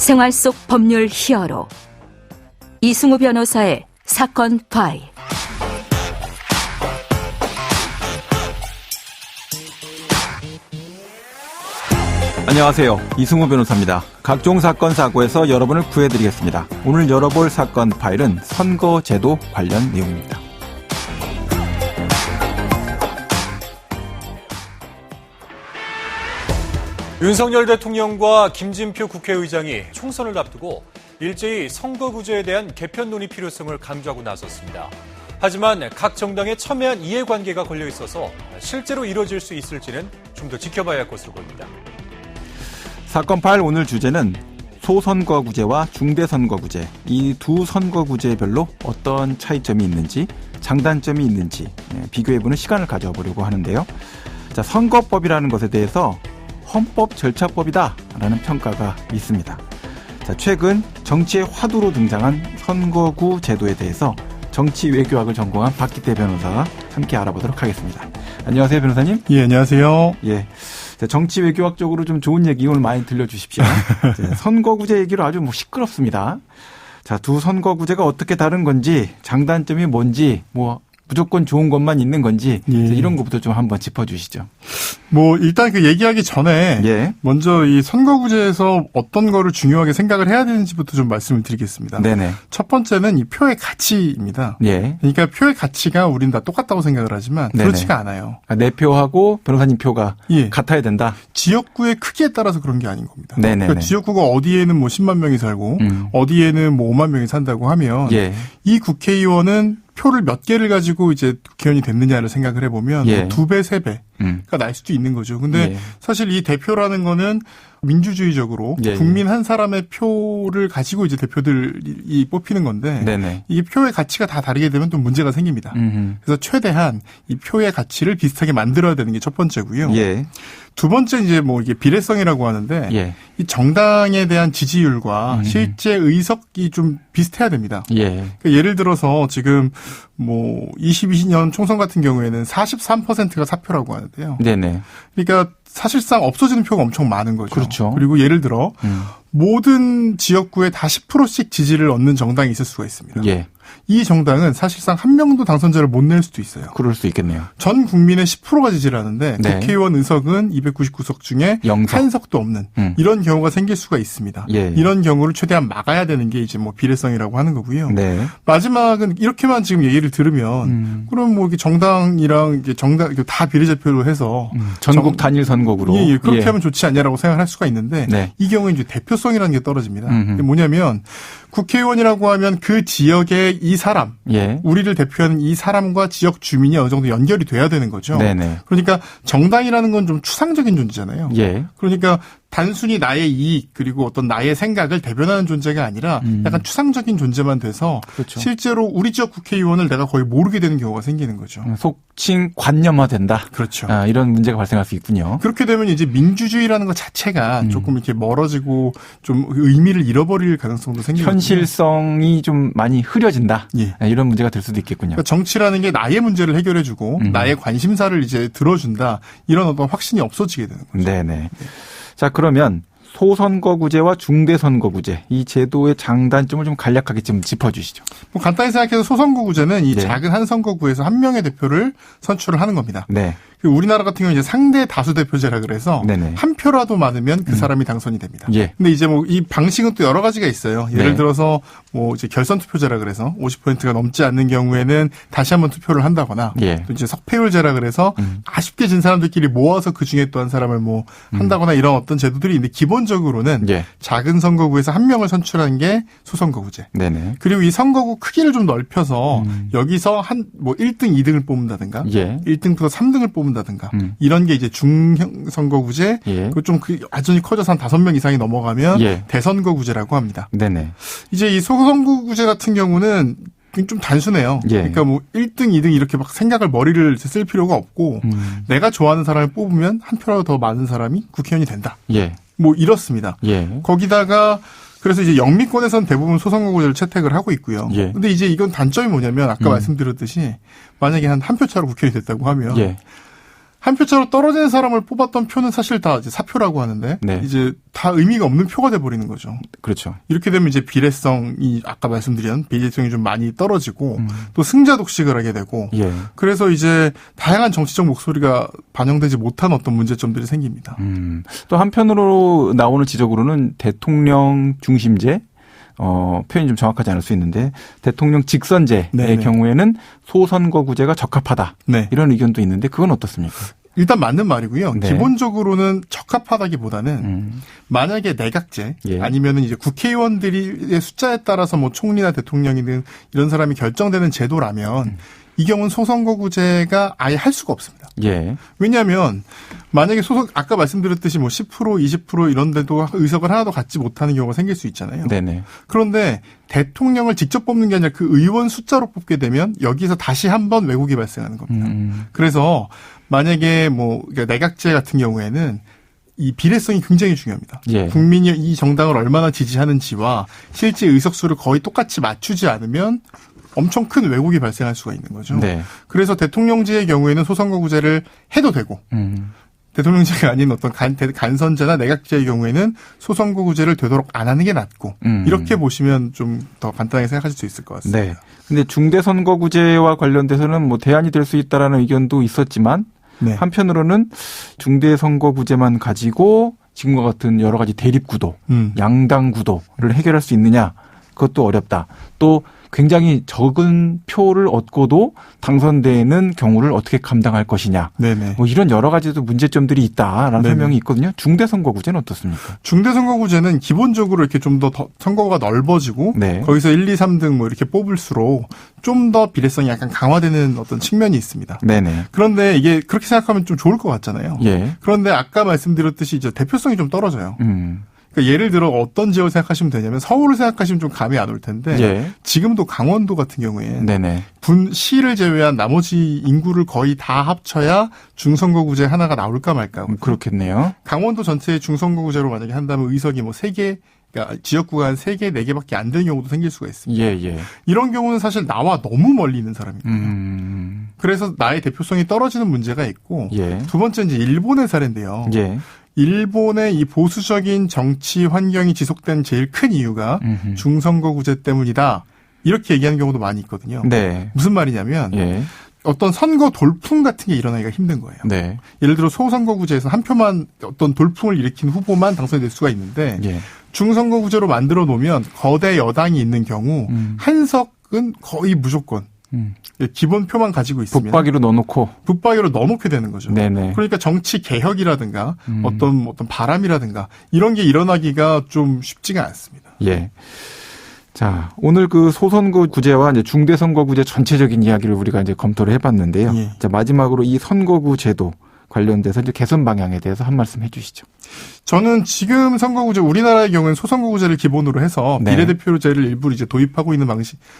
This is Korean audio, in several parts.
생활 속 법률 히어로 이승우 변호사의 사건 파일. 안녕하세요. 이승우 변호사입니다. 각종 사건 사고에서 여러분을 구해드리겠습니다. 오늘 열어볼 사건 파일은 선거제도 관련 내용입니다. 윤석열 대통령과 김진표 국회의장이 총선을 앞두고 일제히 선거구제에 대한 개편 논의 필요성을 강조하고 나섰습니다. 하지만 각 정당의 첨예한 이해관계가 걸려 있어서 실제로 이루어질 수 있을지는 좀 더 지켜봐야 할 것으로 보입니다. 사건 파일 오늘 주제는 소선거구제와 중대선거구제, 이 두 선거구제별로 어떤 차이점이 있는지, 장단점이 있는지 비교해보는 시간을 가져보려고 하는데요. 자, 선거법이라는 것에 대해서 헌법 절차법이다라는 평가가 있습니다. 자, 최근 정치의 화두로 등장한 선거구 제도에 대해서 정치 외교학을 전공한 박기태 변호사와 함께 알아보도록 하겠습니다. 안녕하세요, 변호사님. 예, 안녕하세요. 예. 자, 정치 외교학적으로 좀 좋은 얘기 오늘 많이 들려주십시오. 선거구제 얘기로 아주 시끄럽습니다. 자, 두 선거구제가 어떻게 다른 건지, 장단점이 뭔지, 무조건 좋은 것만 있는 건지, 예. 이런 것부터 좀 한번 짚어주시죠. 일단 그 얘기하기 전에 예. 먼저 이 선거구제에서 어떤 거를 중요하게 생각을 해야 되는지부터 좀 말씀을 드리겠습니다. 네네. 첫 번째는 이 표의 가치입니다. 예. 그러니까 표의 가치가 우린 다 똑같다고 생각을 하지만 네네. 그렇지가 않아요. 내 표하고 변호사님 표가 예. 같아야 된다. 지역구의 크기에 따라서 그런 게 아닌 겁니다. 네네네. 그러니까 지역구가 어디에는 10만 명이 살고 어디에는 5만 명이 산다고 하면 예. 이 국회의원은 표를 몇 개를 가지고 이제 국회의원이 됐느냐를 생각을 해보면 예. 2배, 3배가 날 수도 있는 거죠. 근데 예. 사실 이 대표라는 거는 민주주의적으로 예. 국민 한 사람의 표를 가지고 이제 대표들이 뽑히는 건데 네네. 이게 표의 가치가 다 다르게 되면 또 문제가 생깁니다. 그래서 최대한 이 표의 가치를 비슷하게 만들어야 되는 게 첫 번째고요. 예. 두 번째 이제 이게 비례성이라고 하는데 예. 이 정당에 대한 지지율과 실제 의석이 좀 비슷해야 됩니다. 예. 그러니까 예를 들어서 지금 22년 총선 같은 경우에는 43%가 사표라고 하는데요. 네네. 그러니까 사실상 없어지는 표가 엄청 많은 거죠. 그렇죠. 그리고 예를 들어 모든 지역구에 다 10%씩 지지를 얻는 정당이 있을 수가 있습니다. 예. 이 정당은 사실상 한 명도 당선자를 못 낼 수도 있어요. 그럴 수 있겠네요. 전 국민의 10%가 지지를 하는데 네. 국회의원 의석은 299석 중에 0석. 한 석도 없는 이런 경우가 생길 수가 있습니다. 예. 이런 경우를 최대한 막아야 되는 게 이제 비례성이라고 하는 거고요. 네. 마지막은 이렇게만 지금 얘기를 들으면 그럼 이렇게 정당이랑 이제 정당 다 비례대표로 해서 전국 단일 선거구로. 예, 그렇게 예. 하면 좋지 않냐라고 생각할 수가 있는데 네. 이 경우에 이제 대표성이라는 게 떨어집니다. 이게 뭐냐면 국회의원이라고 하면 그 지역의 이 사람, 예. 우리를 대표하는 이 사람과 지역 주민이 어느 정도 연결이 돼야 되는 거죠. 네네. 그러니까 정당이라는 건 좀 추상적인 존재잖아요. 예. 그러니까 단순히 나의 이익 그리고 어떤 나의 생각을 대변하는 존재가 아니라 약간 추상적인 존재만 돼서 그렇죠. 실제로 우리 지역 국회의원을 내가 거의 모르게 되는 경우가 생기는 거죠. 속칭 관념화된다. 그렇죠. 이런 문제가 발생할 수 있군요. 그렇게 되면 이제 민주주의라는 것 자체가 조금 이렇게 멀어지고 좀 의미를 잃어버릴 가능성도 생기거든요. 현실성이 좀 많이 흐려진다. 예. 이런 문제가 될 수도 있겠군요. 그러니까 정치라는 게 나의 문제를 해결해주고 나의 관심사를 이제 들어준다. 이런 어떤 확신이 없어지게 되는 거죠. 네네. 자, 그러면 소선거구제와 중대선거구제 이 제도의 장단점을 좀 간략하게 좀 짚어주시죠. 간단히 생각해서 소선거구제는 이 네. 작은 한 선거구에서 한 명의 대표를 선출을 하는 겁니다. 네. 우리나라 같은 경우는 이제 상대 다수 대표제라 그래서 네네. 한 표라도 많으면 그 사람이 당선이 됩니다. 예. 근데 이제 이 방식은 또 여러 가지가 있어요. 예를 네. 들어서 이제 결선 투표제라 그래서 50%가 넘지 않는 경우에는 다시 한번 투표를 한다거나 예. 또 이제 석패율제라 그래서 아쉽게 진 사람들끼리 모아서 그 중에 또 한 사람을 한다거나 이런 어떤 제도들이 있는데 기본적으로는 예. 작은 선거구에서 한 명을 선출하는 게 소선거구제. 네네. 그리고 이 선거구 크기를 좀 넓혀서 여기서 1등, 2등을 뽑는다든가 예. 1등부터 3등을 뽑는다든가 이런 게 이제 중형 선거구제. 예. 그리고 좀 완전히 커져서 한 5명 이상이 넘어가면 예. 대선거구제라고 합니다. 네네. 이제 이 소선거구제 같은 경우는 좀 단순해요. 예. 그러니까 1등, 2등 이렇게 막 머리를 쓸 필요가 없고 내가 좋아하는 사람을 뽑으면 한 표라도 더 많은 사람이 국회의원이 된다. 예. 이렇습니다. 예. 거기다가 그래서 이제 영미권에서는 대부분 소선거구제를 채택을 하고 있고요. 예. 근데 이제 이건 단점이 뭐냐면 아까 말씀드렸듯이 만약에 한 표 차로 국회의원이 됐다고 하면 예. 한 표차로 떨어지는 사람을 뽑았던 표는 사실 다 이제 사표라고 하는데 네. 이제 다 의미가 없는 표가 돼버리는 거죠. 그렇죠. 이렇게 되면 이제 비례성이 아까 말씀드린 비례성이 좀 많이 떨어지고 또 승자 독식을 하게 되고 예. 그래서 이제 다양한 정치적 목소리가 반영되지 못한 어떤 문제점들이 생깁니다. 또 한편으로 나오는 지적으로는 대통령 중심제 표현이 좀 정확하지 않을 수 있는데 대통령 직선제의 네네. 경우에는 소선거구제가 적합하다. 네. 이런 의견도 있는데 그건 어떻습니까? 일단 맞는 말이고요. 네. 기본적으로는 적합하다기보다는 만약에 내각제 예. 아니면은 이제 국회의원들의 숫자에 따라서 뭐 총리나 대통령이든 이런 사람이 결정되는 제도라면 이 경우는 소선거구제가 아예 할 수가 없습니다. 예. 왜냐하면 만약에 아까 말씀드렸듯이 뭐 10% 20% 이런 데도 의석을 하나도 갖지 못하는 경우가 생길 수 있잖아요. 네네. 그런데 대통령을 직접 뽑는 게 아니라 그 의원 숫자로 뽑게 되면 여기서 다시 한번 왜곡이 발생하는 겁니다. 그래서 만약에 뭐 내각제 같은 경우에는 이 비례성이 굉장히 중요합니다. 예. 국민이 이 정당을 얼마나 지지하는지와 실제 의석수를 거의 똑같이 맞추지 않으면 엄청 큰 왜곡이 발생할 수가 있는 거죠. 네. 그래서 대통령제의 경우에는 소선거구제를 해도 되고 대통령제가 아닌 어떤 간선제나 내각제의 경우에는 소선거구제를 되도록 안 하는 게 낫고 이렇게 보시면 좀 더 간단하게 생각하실 수 있을 것 같습니다. 네. 근데 중대선거구제와 관련돼서는 뭐 대안이 될 수 있다라는 의견도 있었지만 네. 한편으로는 중대선거구제만 가지고 지금과 같은 여러 가지 대립구도, 양당 구도를 해결할 수 있느냐 그것도 어렵다. 또 굉장히 적은 표를 얻고도 당선되는 경우를 어떻게 감당할 것이냐. 네네. 뭐 이런 여러 가지도 문제점들이 있다라는 네네. 설명이 있거든요. 중대선거구제는 어떻습니까? 중대선거구제는 기본적으로 이렇게 좀 더 선거가 넓어지고 네. 거기서 1, 2, 3등 뭐 이렇게 뽑을수록 좀 더 비례성이 약간 강화되는 어떤 측면이 있습니다. 네네. 그런데 이게 그렇게 생각하면 좀 좋을 것 같잖아요. 예. 그런데 아까 말씀드렸듯이 이제 대표성이 좀 떨어져요. 그러니까 예를 들어 어떤 지역을 생각하시면 되냐면 서울을 생각하시면 좀 감이 안 올 텐데 예. 지금도 강원도 같은 경우에 네네. 시를 제외한 나머지 인구를 거의 다 합쳐야 중선거구제 하나가 나올까 말까. 그렇겠네요. 강원도 전체의 중선거구제로 만약에 한다면 의석이 뭐 3개, 그러니까 지역구가 한 3개, 4개밖에 안 되는 경우도 생길 수가 있습니다. 예, 예. 이런 경우는 사실 나와 너무 멀리 있는 사람이거든요. 그래서 나의 대표성이 떨어지는 문제가 있고 예. 두 번째 이제 일본의 사례인데요. 예. 일본의 이 보수적인 정치 환경이 지속된 제일 큰 이유가 중선거구제 때문이다. 이렇게 얘기하는 경우도 많이 있거든요. 네. 무슨 말이냐면 예. 어떤 선거 돌풍 같은 게 일어나기가 힘든 거예요. 네. 예를 들어 소선거구제에서 한 표만 어떤 돌풍을 일으킨 후보만 당선이 될 수가 있는데 예. 중선거구제로 만들어 놓으면 거대 여당이 있는 경우 한 석은 거의 무조건 기본 표만 가지고 있으면 북박이로 넣어놓고. 북박이로 넣어놓게 되는 거죠. 네네. 그러니까 정치 개혁이라든가 어떤 바람이라든가 이런 게 일어나기가 좀 쉽지가 않습니다. 예. 자, 오늘 그 소선거구제와 이제 중대선거구제 전체적인 이야기를 우리가 이제 검토를 해봤는데요. 예. 자, 마지막으로 이 선거구제도 관련돼서 이제 개선 방향에 대해서 한 말씀 해주시죠. 저는 지금 선거구제 우리나라의 경우는 소선거구제를 기본으로 해서 네. 비례대표제를 일부 이제 도입하고 있는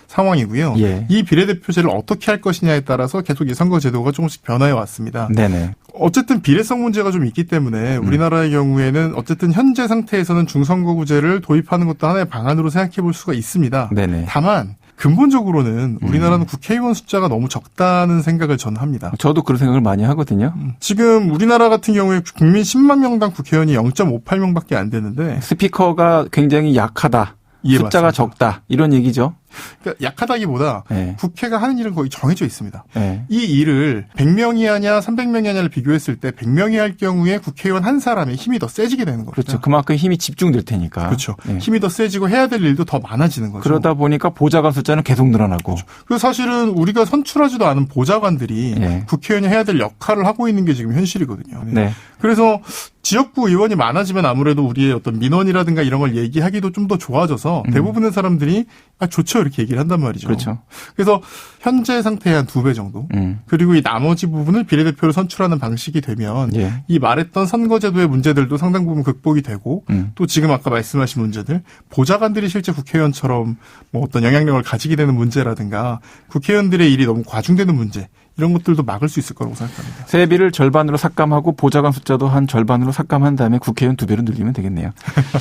상황이고요. 예. 이 비례대표제를 어떻게 할 것이냐에 따라서 계속 이 선거제도가 조금씩 변화해 왔습니다. 네네. 어쨌든 비례성 문제가 좀 있기 때문에 우리나라의 경우에는 어쨌든 현재 상태에서는 중선거구제를 도입하는 것도 하나의 방안으로 생각해 볼 수가 있습니다. 네네. 다만 근본적으로는 우리나라는 국회의원 숫자가 너무 적다는 생각을 저는 합니다. 저도 그런 생각을 많이 하거든요. 지금 우리나라 같은 경우에 국민 10만 명당 국회의원이 0.58명밖에 안 되는데 스피커가 굉장히 약하다. 예, 숫자가 맞습니다. 적다. 이런 얘기죠. 그러니까 약하다기보다 네. 국회가 하는 일은 거의 정해져 있습니다. 네. 이 일을 100명이 하냐 300명이 하냐를 비교했을 때 100명이 할 경우에 국회의원 한 사람의 힘이 더 세지게 되는 겁니다. 그렇죠. 그만큼 힘이 집중될 테니까. 그렇죠. 네. 힘이 더 세지고 해야 될 일도 더 많아지는 거죠. 그러다 보니까 보좌관 숫자는 계속 늘어나고. 그래서 사실은 우리가 선출하지도 않은 보좌관들이 네. 국회의원이 해야 될 역할을 하고 있는 게 지금 현실이거든요. 네. 그래서 지역구 의원이 많아지면 아무래도 우리의 어떤 민원이라든가 이런 걸 얘기하기도 좀 더 좋아져서 대부분의 사람들이 좋죠 이렇게 얘기를 한단 말이죠. 그렇죠. 그래서 현재 상태의 한 2배 정도. 그리고 이 나머지 부분을 비례대표를 선출하는 방식이 되면 예. 이 말했던 선거제도의 문제들도 상당 부분 극복이 되고 또 지금 아까 말씀하신 문제들 보좌관들이 실제 국회의원처럼 뭐 어떤 영향력을 가지게 되는 문제라든가 국회의원들의 일이 너무 과중되는 문제 이런 것들도 막을 수 있을 거라고 생각합니다. 세비를 절반으로 삭감하고 보좌관 숫자도 한 절반으로 삭감한 다음에 국회의원 2배로 늘리면 되겠네요.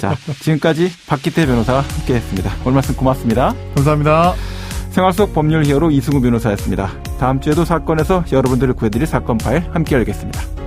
자, 지금까지 박기태 변호사와 함께했습니다. 오늘 말씀 고맙습니다. 감사합니다. 생활 속 법률 히어로 이승우 변호사였습니다. 다음 주에도 사건에서 여러분들을 구해드릴 사건 파일 함께 열겠습니다.